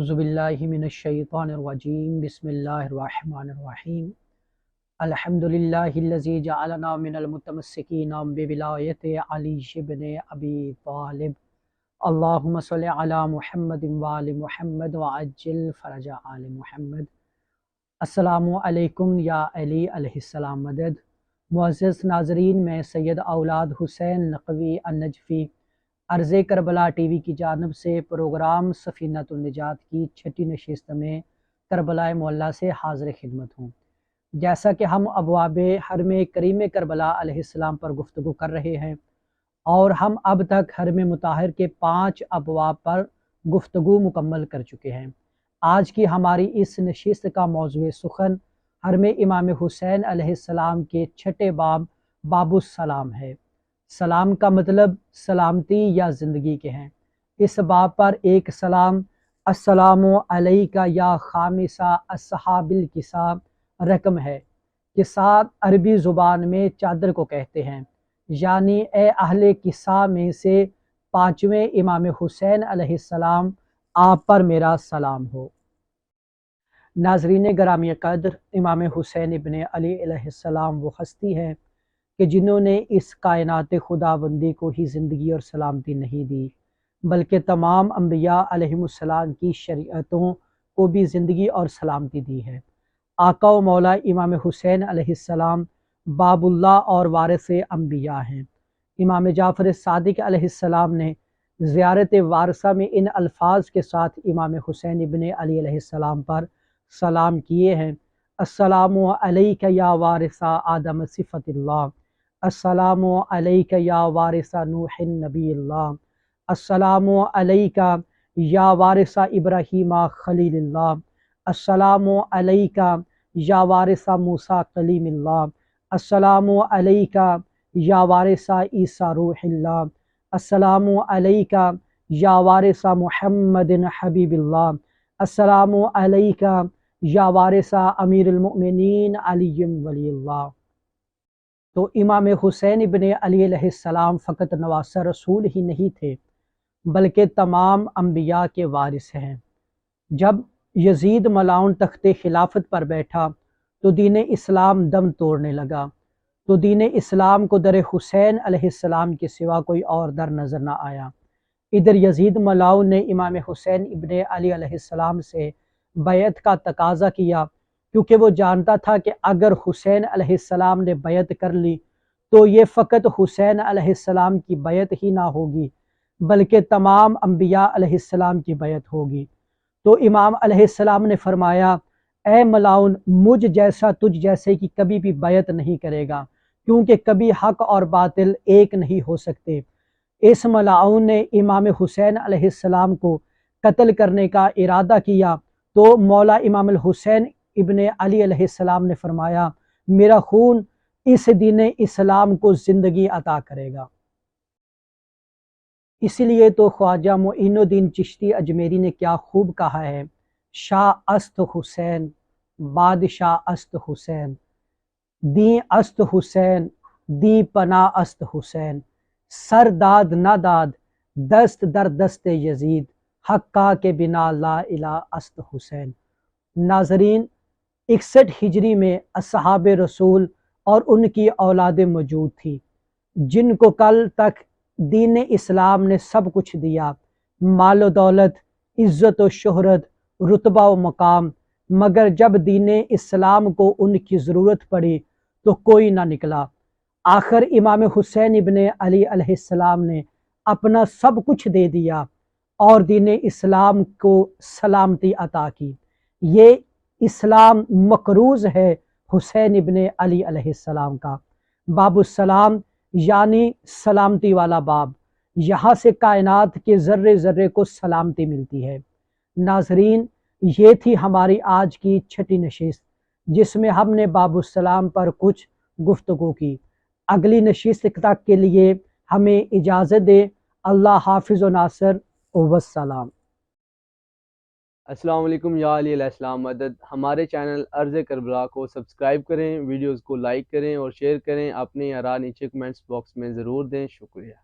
अऊज़ु बिल्लाहि मिनश्शैतानिर्रजीम बिस्मिल्लाहिर्रहमानिर्रहीम अल्हम्दुलिल्लाहिल्लज़ी जअलना मिनल मुतमस्सिकीना बिविलायति अली इब्न अबी तालिब अल्लाहुम्मा सल्लि अला मुहम्मदिन व आलि मुहम्मद व अज्जिल फरजा आलि मुहम्मद। अस्सलामु अलैकुम या अली अलैहिस्सलाम मदद। मुअज़्ज़ज़ नाज़रीन, मैं सैयद औलाद हुसैन नक़वी अन-नजफ़ी अर्ज़े करबला टीवी की जानिब से प्रोग्राम सफ़ीनतुन निजात की छठी नशिस्त में करबला मुअल्ला से हाज़िर खिदमत हूँ। जैसा कि हम अबवाबे हरम करीम करबला अलैहिस्सलाम पर गुफ्तगू कर रहे हैं और हम अब तक हरम मुताहिर के 5 अबवाब पर गुफ्तगू मुकम्मल कर चुके हैं। आज की हमारी इस नशिस्त का मौज़ूए सुखन हरम इमाम हुसैन अलैहिस्सलाम के छठे बाब बाबुस्सलाम है। सलाम का मतलब सलामती या ज़िंदगी के हैं। इस बाब पर एक सलाम अस्सलामु अलैका या खामिसा अस्सहाबिल किसा रकम है। किसा अरबी ज़ुबान में चादर को कहते हैं, यानी ए अहले किसा में से 5वें इमाम हुसैन अलैहिस्सलाम, आप पर मेरा सलाम हो। नाज़रीन ग्रामी क़द्र, इमाम हुसैन इब्न अली अलैहिस्सलाम वो हस्ती हैं कि जिन्होंने इस कायनात खुदाबंदी को ही ज़िंदगी और सलामती नहीं दी, बल्कि तमाम अम्बिया अलैहिमुस्सलाम की शरीयतों को भी ज़िंदगी और सलामती दी है। आका व मौला इमाम हुसैन अलैहिस्सलाम बाबुल्लाह और वारिस अम्बिया हैं। इमाम जाफ़र सादिक अलैहिस्सलाम ने ज़ियारत वारसा में इन अल्फाज के साथ इमाम हुसैन इब्न अली अलैहिस्सलाम पर सलाम किए हैं, अस्सलामु अलैका या वारिसा आदम सिफ़तिल्लाह, अस्सलामु अलैका या वारिसा नूहिन नबील्लाह, अस्सलामु अलैका या वारिसा इब्राहीमा खलीलिल्लाह, अस्सलामु अलैका या वारिसा मूसा कलीमिल्लाह, अस्सलामु अलैका या वारिसा ईसा रूहिल्लाह, अस्सलामु अलैका या वारिसा मुहम्मदिन हबीबिल्लाह, अस्सलामु अलैका या वारिसा अमीरुल मुमिनीन अलीयुम वलील्लाह। तो इमाम हुसैन इब्न अली अलैहिस्सलाम फ़कत नवासा रसूल ही नहीं थे, बल्कि तमाम अम्बिया के वारिस हैं। जब यजीद मलाउन तख्ते खिलाफत पर बैठा तो दीन इस्लाम दम तोड़ने लगा, तो दीन इस्लाम को दर हुसैन अलैहिस्सलाम के सिवा कोई और दर नज़र न आया। इधर यजीद मलाउन ने इमाम हुसैन इब्न अली अलैहिस्सलाम से बैत का तकाज़ा किया, क्योंकि वो जानता था कि अगर हुसैन अलैहिस्सलाम ने बैत कर ली तो ये फ़कत हुसैन अलैहिस्सलाम की बैत ही ना होगी, बल्कि तमाम अम्बिया अलैहिस्सलाम की बैत होगी। तो इमाम अलैहिस्सलाम ने फरमाया, ए मलाउन, मुझ जैसा तुझ जैसे की कभी भी बैत नहीं करेगा, क्योंकि कभी हक और बातिल एक नहीं हो सकते। इस मलाउन ने इमाम हुसैन अलैहिस्सलाम को कत्ल करने का इरादा किया, तो मौला इमाम हुसैन इब्न अली अलैहिस्सलाम ने फरमाया, मेरा खून इस दीन इस्लाम को ज़िंदगी अता करेगा। इसलिए तो ख्वाजा मोइनुद्दीन चिश्ती अजमेरी ने क्या खूब कहा है, शाह अस्त हुसैन, बादशाह अस्त हुसैन, दी अस्त हुसैन, दी पना अस्त हुसैन, सर दाद ना दाद, दस्त दर दस्त यजीद, हक्का के बिना ला इला अस्त हुसैन। नाजरीन, 61 हिजरी में अस्हाब रसूल और उनकी औलादें मौजूद थी, जिनको कल तक दीन इस्लाम ने सब कुछ दिया, माल दौलत, इज़्ज़त व शोहरत, रुतबा व मकाम, मगर जब दीन इस्लाम को उनकी ज़रूरत पड़ी तो कोई ना निकला। आखिर इमाम हुसैन इब्न अली अलैहिस्सलाम ने अपना सब कुछ दे दिया और दीन इस्लाम को सलामती अता की। ये इस्लाम मकरूज़ है हुसैन इब्न अली अलैहिस्सलाम का। बाबुस्सलाम यानी सलामती वाला बाब, यहाँ से कायनात के ज़र्रे ज़र्रे को सलामती मिलती है। नाजरीन, ये थी हमारी आज की छठी नशिस्त, जिसमें हमने बाबुस्सलाम पर कुछ गुफ्तगू की। अगली नशिस्त तक के लिए हमें इजाज़त दे। अल्लाह हाफिज़ व नासर, वस्सलाम। अस्सलाम वालेकुम या अली अलैहिस्सलाम मदद। हमारे चैनल अर्ज़ करबला को सब्सक्राइब करें, वीडियोस को लाइक करें और शेयर करें। अपनी आरा नीचे कमेंट्स बॉक्स में ज़रूर दें। शुक्रिया।